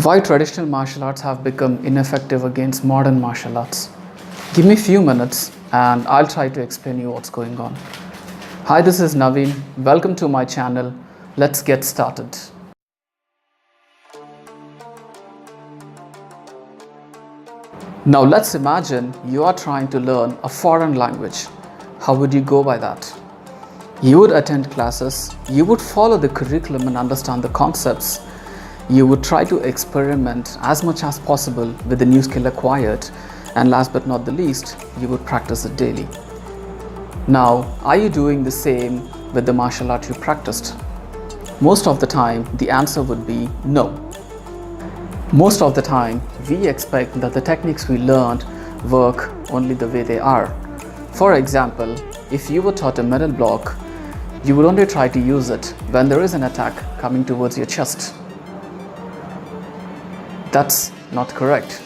Why traditional martial arts have become ineffective against modern martial arts. Give me a few minutes and I'll try to explain you what's going on. Hi, this is Naveen. Welcome to my channel. Let's get started. Now let's imagine you are trying to learn a foreign language. How would you go by that? You would attend classes, you would follow the curriculum and understand the concepts. You would try to experiment as much as possible with the new skill acquired, and last but not the least, you would practice it daily. Now, are you doing the same with the martial art you practiced? Most of the time, the answer would be no. Most of the time, we expect that the techniques we learned work only the way they are. For example, if you were taught a middle block, you would only try to use it when there is an attack coming towards your chest. That's not correct.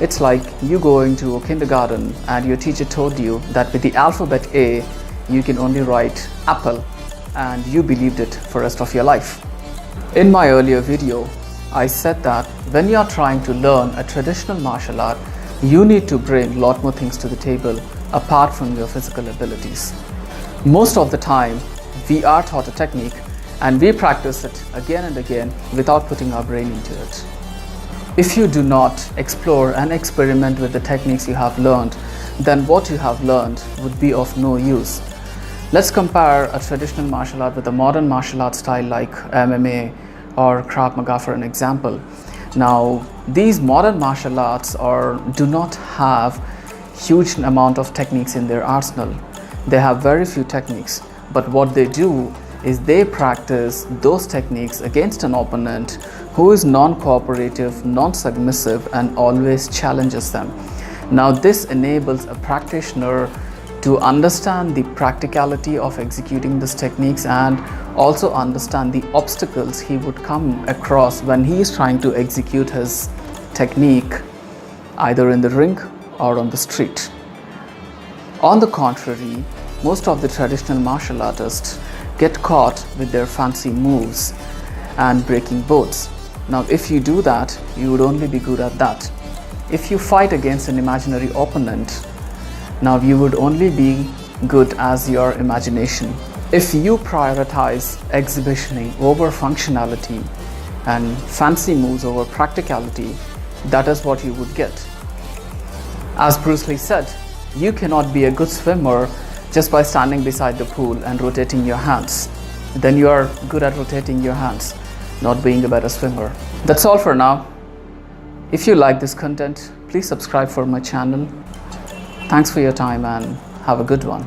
It's like you going to a kindergarten and your teacher told you that with the alphabet A, you can only write apple, and you believed it for the rest of your life. In my earlier video, I said that when you are trying to learn a traditional martial art, you need to bring a lot more things to the table apart from your physical abilities. Most of the time, we are taught a technique and we practice it again and again without putting our brain into it. If you do not explore and experiment with the techniques you have learned, then what you have learned would be of no use. Let's compare a traditional martial art with a modern martial art style like MMA or Krav Maga for an example. Now, these modern martial arts do not have huge amount of techniques in their arsenal. They have very few techniques, but what they do is they practice those techniques against an opponent who is non-cooperative, non-submissive, and always challenges them. Now, this enables a practitioner to understand the practicality of executing these techniques and also understand the obstacles he would come across when he is trying to execute his technique either in the ring or on the street. On the contrary, most of the traditional martial artists get caught with their fancy moves and breaking boards. Now, if you do that, you would only be good at that. If you fight against an imaginary opponent, now you would only be good as your imagination. If you prioritize exhibitioning over functionality and fancy moves over practicality, that is what you would get. As Bruce Lee said, you cannot be a good swimmer just by standing beside the pool and rotating your hands. Then you are good at rotating your hands, not being a better swimmer. That's all for now. If you like this content, please subscribe for my channel. Thanks for your time and have a good one.